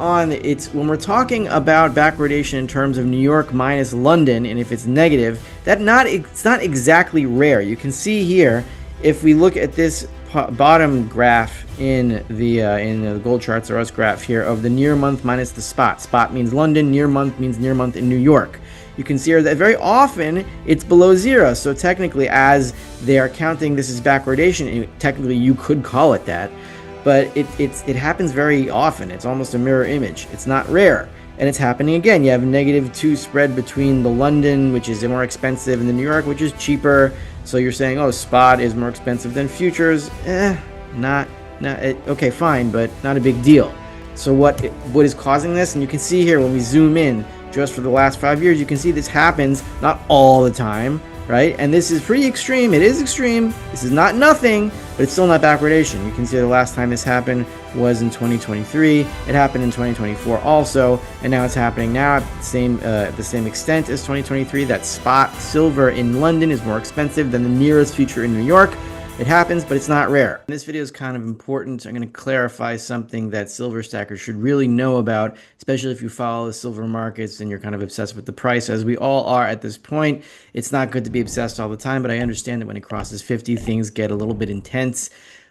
on, it's when we're talking about backwardation in terms of New York minus London, and if it's negative, it's not exactly rare. You can see here, if we look at this bottom graph in the gold charts or us graph here of the near month minus the spot. Spot means London, near month means near month in New York. You can see here that very often it's below zero. So technically, as they are counting this as backwardation, technically you could call it that. But it happens very often. It's almost a mirror image. It's not rare. And it's happening again. You have a -2 spread between the London, which is more expensive, and the New York, which is cheaper. So you're saying, oh, spot is more expensive than futures. Okay, fine, but not a big deal. So what is causing this? And you can see here when we zoom in, just for the last 5 years, you can see this happens not all the time, right? And this is pretty extreme. It is extreme. This is not nothing, but it's still not backwardation. You can see the last time this happened was in 2023. It happened in 2024 also, and now it's happening now at the same extent as 2023. That spot silver in London is more expensive than the nearest future in New York. It happens, but it's not rare. This video is kind of important. I'm going to clarify something that silver stackers should really know about, especially if you follow the silver markets and you're kind of obsessed with the price, as we all are at this point. It's not good to be obsessed all the time, but I understand that when it crosses 50, things get a little bit intense.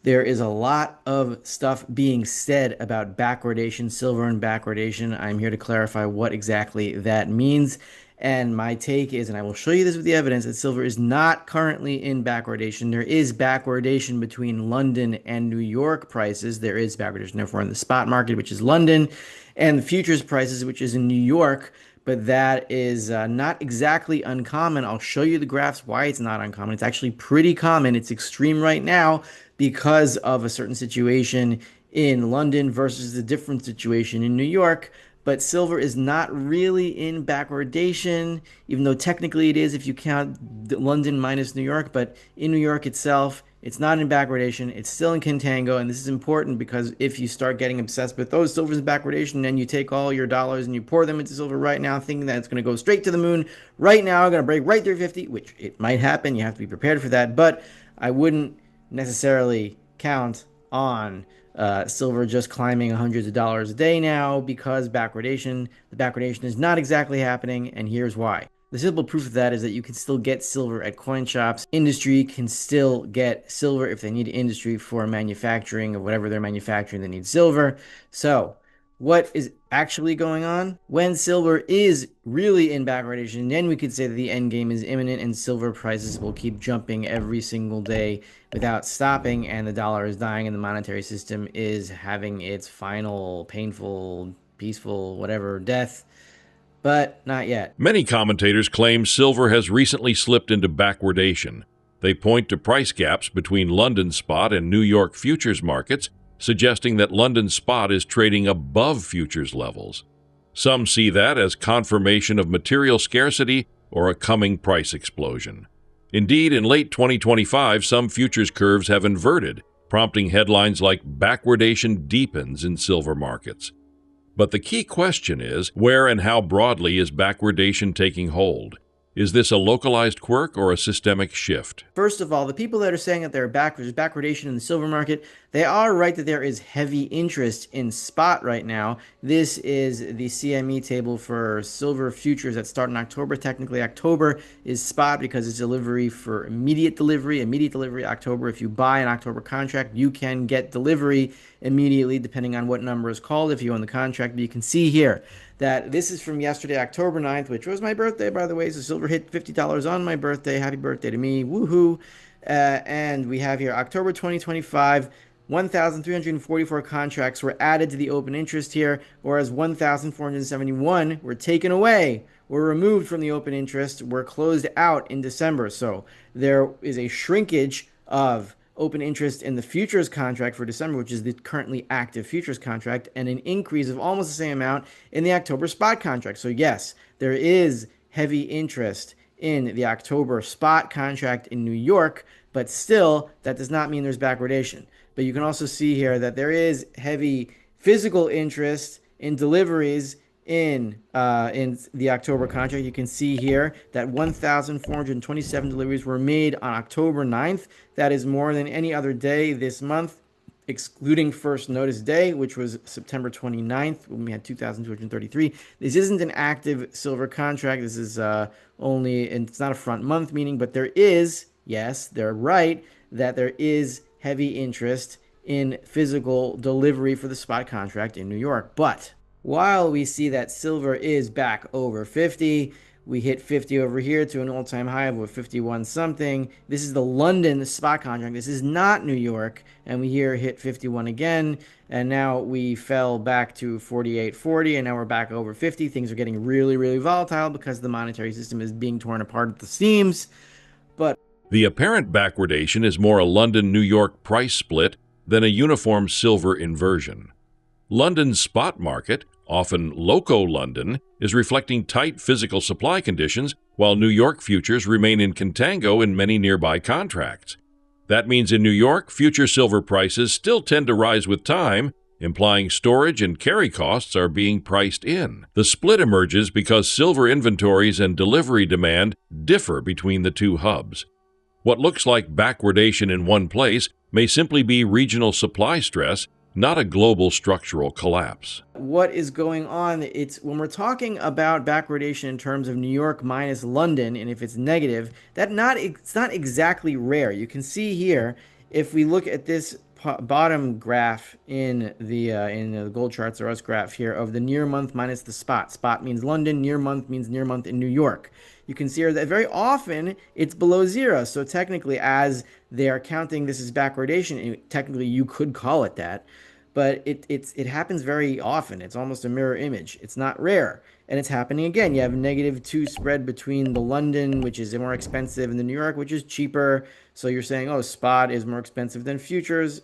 There is a lot of stuff being said about backwardation, silver and backwardation. I'm here to clarify what exactly that means. And my take is, and I will show you this with the evidence, that silver is not currently in backwardation. There is backwardation between London and New York prices. There is backwardation, therefore, in the spot market, which is London, and the futures prices, which is in New York. But that is not exactly uncommon. I'll show you the graphs why it's not uncommon. It's actually pretty common. It's extreme right now because of a certain situation in London versus the different situation in New York. But silver is not really in backwardation, even though technically it is if you count London minus New York. But in New York itself, it's not in backwardation. It's still in contango. And this is important because if you start getting obsessed with, oh, silver's in backwardation, and you take all your dollars and you pour them into silver right now, thinking that it's going to go straight to the moon right now, going to break right through 50, which it might happen. You have to be prepared for that. But I wouldn't necessarily count on silver just climbing hundreds of dollars a day now because the backwardation is not exactly happening, and here's why. The simple proof of that is that you can still get silver at coin shops. Industry can still get silver if they need industry for manufacturing of whatever they're manufacturing that needs silver. So what is actually going on? When silver is really in backwardation, then we could say that the end game is imminent and silver prices will keep jumping every single day without stopping, and the dollar is dying and the monetary system is having its final painful, peaceful, whatever death. But not yet. Many commentators claim silver has recently slipped into backwardation. They point to price gaps between London spot and New York futures markets, suggesting that London spot is trading above futures levels. Some see that as confirmation of material scarcity or a coming price explosion. Indeed, in late 2025, some futures curves have inverted, prompting headlines like "Backwardation deepens in silver markets." But the key question is, where and how broadly is backwardation taking hold? Is this a localized quirk or a systemic shift? First of all, the people that are saying that there's backwardation in the silver market, they are right that there is heavy interest in spot right now. This is the CME table for silver futures that start in October. Technically, October is spot because it's delivery for immediate delivery. October. If you buy an October contract, you can get delivery immediately, depending on what number is called if you own the contract. But you can see here that this is from yesterday, October 9th, which was my birthday, by the way. So silver hit $50 on my birthday. Happy birthday to me. Woohoo. And we have here October 2025, 1,344 contracts were added to the open interest here, whereas 1,471 were taken away, were removed from the open interest, were closed out in December. So there is a shrinkage of open interest in the futures contract for December, which is the currently active futures contract, and an increase of almost the same amount in the October spot contract. So yes, there is heavy interest in the October spot contract in New York, but still, that does not mean there's backwardation. But you can also see here that there is heavy physical interest in deliveries in the October contract. You can see here that 1,427 deliveries were made on October 9th. That is more than any other day this month. excluding first notice day, which was September 29th when we had 2,233. This isn't an active silver contract. This is only, and it's not a front month meaning, but there is, yes, they're right, that there is heavy interest in physical delivery for the spot contract in New York. But while we see that silver is back over 50, we hit 50 over here to an all-time high of 51 something. This is the London spot contract. This is not New York. And we here hit 51 again. And now we fell back to 48.40. And now we're back over 50. Things are getting really, really volatile because the monetary system is being torn apart at the seams. But the apparent backwardation is more a London-New York price split than a uniform silver inversion. London's spot market, often Loco London, is reflecting tight physical supply conditions, while New York futures remain in contango in many nearby contracts. That means in New York, future silver prices still tend to rise with time, implying storage and carry costs are being priced in. The split emerges because silver inventories and delivery demand differ between the two hubs. What looks like backwardation in one place may simply be regional supply stress, not a global structural collapse. What is going on? It's when we're talking about backwardation in terms of New York minus London, and if it's negative, it's not exactly rare. You can see here, if we look at this bottom graph in the gold charts or us graph here of the near month minus the spot. Spot means London, near month means near month in New York. You can see here that very often it's below zero. So technically, as they are counting this as backwardation, technically you could call it that. But it happens very often. It's almost a mirror image. It's not rare. And it's happening again. You have -2 spread between the London, which is more expensive, and the New York, which is cheaper. So you're saying, oh, spot is more expensive than futures.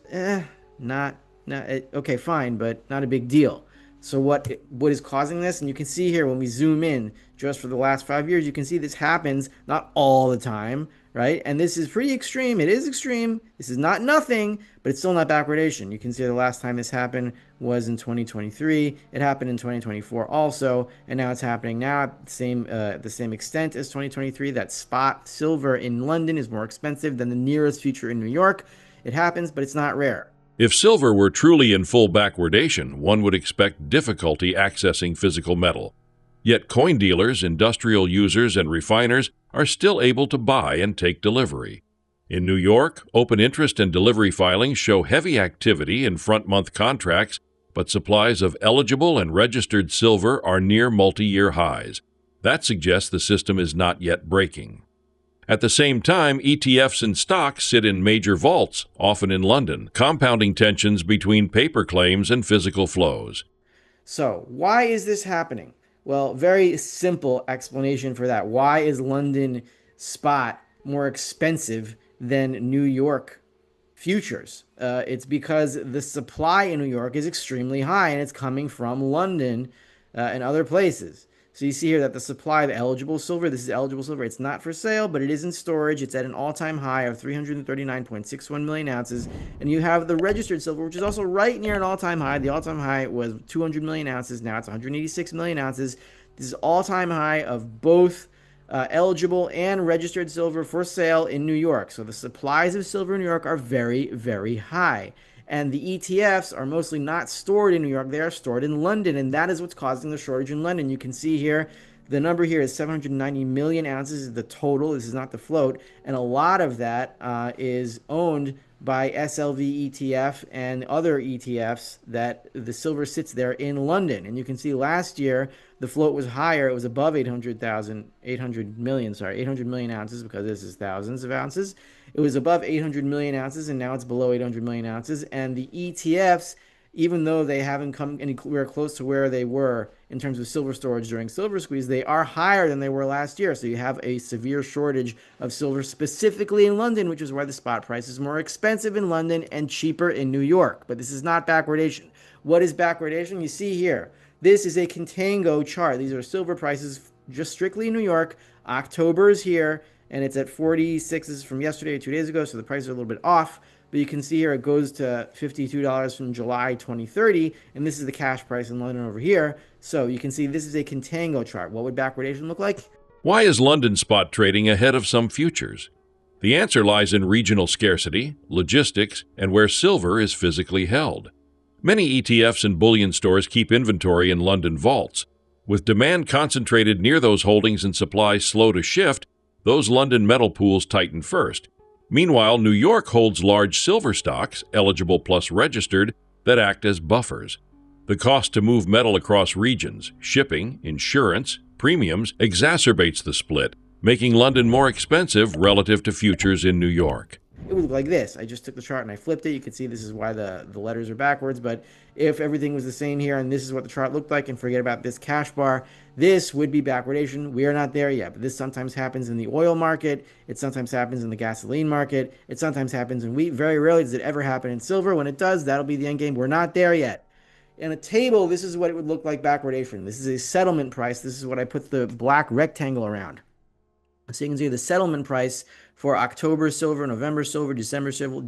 Okay, fine, but not a big deal. So what is causing this? And you can see here when we zoom in just for the last 5 years, you can see this happens not all the time, right? And this is pretty extreme. It is extreme. This is not nothing, but it's still not backwardation. You can see the last time this happened was in 2023. It happened in 2024 also, and now it's happening now at the same extent as 2023. That spot silver in London is more expensive than the nearest future in New York. It happens, but it's not rare. If silver were truly in full backwardation, one would expect difficulty accessing physical metal. Yet coin dealers, industrial users, and refiners are still able to buy and take delivery. In New York, open interest and delivery filings show heavy activity in front-month contracts, but supplies of eligible and registered silver are near multi-year highs. That suggests the system is not yet breaking. At the same time, ETFs and stocks sit in major vaults, often in London, compounding tensions between paper claims and physical flows. So, why is this happening? Well, very simple explanation for that. Why is London spot more expensive than New York futures? It's because the supply in New York is extremely high, and it's coming from London and other places. So you see here that the supply of eligible silver, this is eligible silver, it's not for sale, but it is in storage. It's at an all-time high of 339.61 million ounces. And you have the registered silver, which is also right near an all-time high. The all-time high was 200 million ounces. Now it's 186 million ounces. This is all-time high of both eligible and registered silver for sale in New York. So the supplies of silver in New York are very, very high. And the ETFs are mostly not stored in New York. They are stored in London, and that is what's causing the shortage in London. You can see here, the number here is 790 million ounces is the total. This is not the float. And a lot of that is owned by SLV ETF and other ETFs that the silver sits there in London. And you can see last year, the float was higher. It was above 800 million ounces, because this is thousands of ounces. It was above 800 million ounces, and now it's below 800 million ounces. And the ETFs, even though they haven't come anywhere close to where they were in terms of silver storage during silver squeeze, they are higher than they were last year. So you have a severe shortage of silver specifically in London, which is why the spot price is more expensive in London and cheaper in New York. But this is not backwardation. What is backwardation? You see here, this is a contango chart. These are silver prices just strictly in New York. October is here, and it's at 46. This is from yesterday or 2 days ago, so the prices are a little bit off. But you can see here it goes to $52 from July 2030, and this is the cash price in London over here. So you can see this is a contango chart. What would backwardation look like? Why is London spot trading ahead of some futures? The answer lies in regional scarcity, logistics, and where silver is physically held. Many ETFs and bullion stores keep inventory in London vaults. With demand concentrated near those holdings and supply slow to shift, those London metal pools tighten first. Meanwhile, New York holds large silver stocks, eligible plus registered, that act as buffers. The cost to move metal across regions, shipping, insurance, premiums, exacerbates the split, making London more expensive relative to futures in New York. It would look like this. I just took the chart and I flipped it. You can see this is why the letters are backwards, but if everything was the same here and this is what the chart looked like, and forget about this cash bar, this would be backwardation. We are not there yet, but this sometimes happens in the oil market. It sometimes happens in the gasoline market. It sometimes happens in wheat. Very rarely does it ever happen in silver. When it does, that'll be the end game. We're not there yet. In a table, this is what it would look like backwardation. This is a settlement price. This is what I put the black rectangle around. So you can see the settlement price for October silver, November silver, December silver.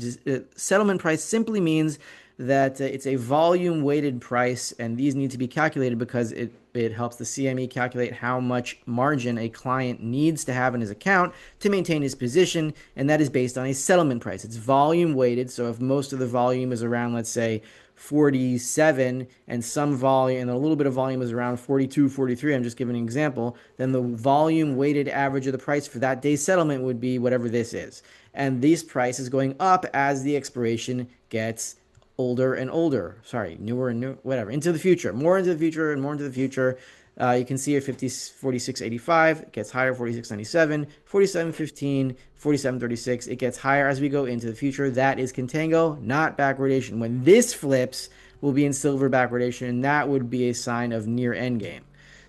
Settlement price simply means that it's a volume weighted price, and these need to be calculated because it helps the CME calculate how much margin a client needs to have in his account to maintain his position, and that is based on a settlement price. It's volume weighted, so if most of the volume is around, let's say, 47 and some volume and a little bit of volume is around 42, 43, I'm just giving an example, then the volume weighted average of the price for that day's settlement would be whatever this is. And this price is going up as the expiration gets older and older. Sorry, newer and new, whatever, into the future, more into the future and more into the future. You can see here 46.85, it gets higher, 46.97, 47.15, 47.36. It gets higher as we go into the future. That is contango, not backwardation. When this flips, we'll be in silver backwardation, and that would be a sign of near endgame.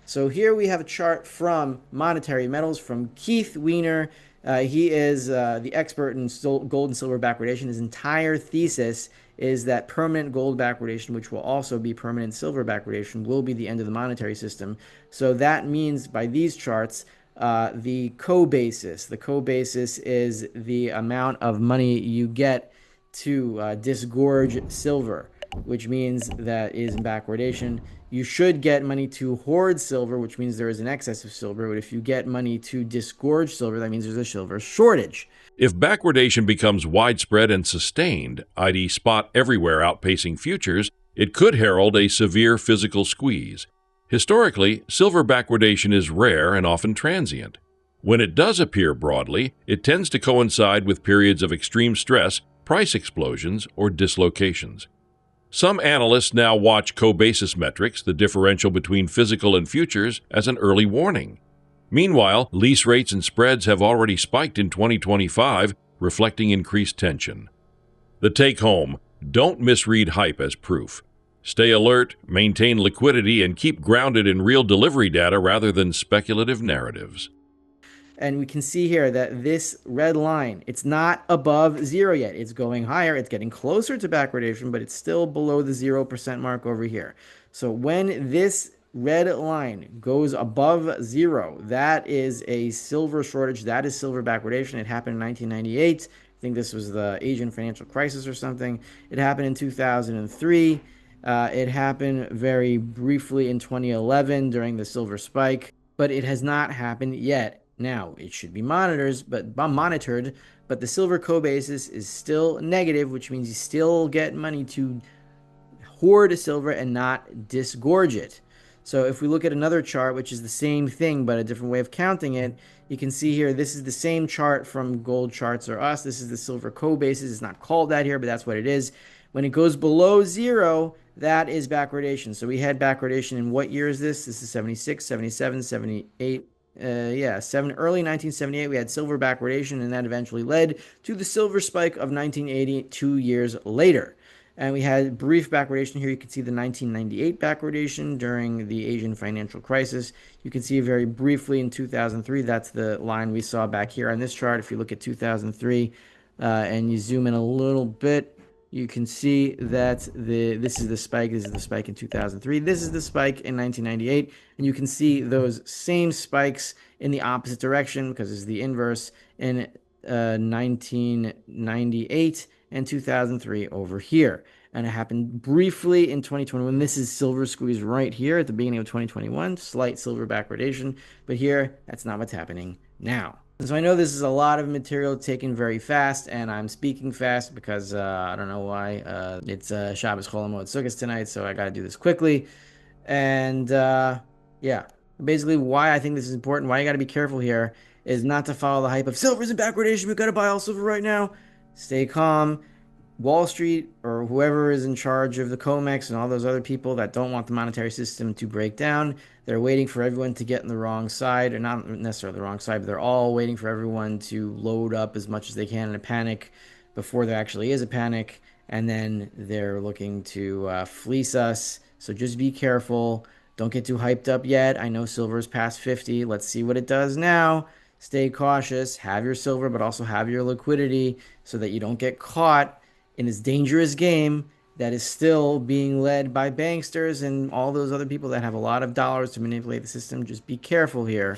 So here we have a chart from Monetary Metals from Keith Weiner. He is the expert in gold and silver backwardation. His entire thesis is that permanent gold backwardation, which will also be permanent silver backwardation, will be the end of the monetary system. So that means by these charts, the co-basis. The co-basis is the amount of money you get to disgorge silver, which means that is in backwardation. You should get money to hoard silver, which means there is an excess of silver. But if you get money to disgorge silver, that means there's a silver shortage. If backwardation becomes widespread and sustained, i.e. spot everywhere outpacing futures, it could herald a severe physical squeeze. Historically, silver backwardation is rare and often transient. When it does appear broadly, it tends to coincide with periods of extreme stress, price explosions, or dislocations. Some analysts now watch co-basis metrics, the differential between physical and futures, as an early warning. Meanwhile, lease rates and spreads have already spiked in 2025, reflecting increased tension. The take-home: don't misread hype as proof. Stay alert, maintain liquidity, and keep grounded in real delivery data rather than speculative narratives. And we can see here that this red line, it's not above zero yet. It's going higher. It's getting closer to backwardation, but it's still below the 0% mark over here. So when this red line goes above zero, that is a silver shortage. That is silver backwardation. It happened in 1998. I think this was the Asian financial crisis or something. It happened in 2003. It happened very briefly in 2011 during the silver spike, but it has not happened yet. Now, it should be monitored, but the silver co-basis is still negative, which means you still get money to hoard silver and not disgorge it. So if we look at another chart, which is the same thing but a different way of counting it, you can see here this is the same chart from Gold Charts or Us. This is the silver co-basis. It's not called that here, but that's what it is. When it goes below zero, that is backwardation. So we had backwardation in what year is this? This is 76, 77, 78. Early 1978, we had silver backwardation, and that eventually led to the silver spike of 1980, 2 years later. And we had brief backwardation here. You can see the 1998 backwardation during the Asian financial crisis. You can see very briefly in 2003. That's the line we saw back here on this chart. If you look at 2003 and you zoom in a little bit, you can see that this is the spike. This is the spike in 2003. This is the spike in 1998. And you can see those same spikes in the opposite direction because it's the inverse in 1998 and 2003 over here. And it happened briefly in 2021. This is silver squeeze right here at the beginning of 2021. Slight silver backwardation. But here, that's not what's happening now. So I know this is a lot of material taken very fast, and I'm speaking fast because I don't know why. It's Shabbos Chol Hamoed Sukkos tonight, so I got to do this quickly. And yeah, basically why I think this is important, why you got to be careful here, is not to follow the hype of silver's in backwardation. We got to buy all silver right now. Stay calm. Wall Street or whoever is in charge of the COMEX and all those other people that don't want the monetary system to break down, they're waiting for everyone to get on the wrong side, or not necessarily the wrong side, but they're all waiting for everyone to load up as much as they can in a panic before there actually is a panic. And then they're looking to fleece us. So just be careful. Don't get too hyped up yet. I know silver's past 50. Let's see what it does now. Stay cautious. Have your silver, but also have your liquidity so that you don't get caught in this dangerous game that is still being led by banksters and all those other people that have a lot of dollars to manipulate the system. Just be careful here.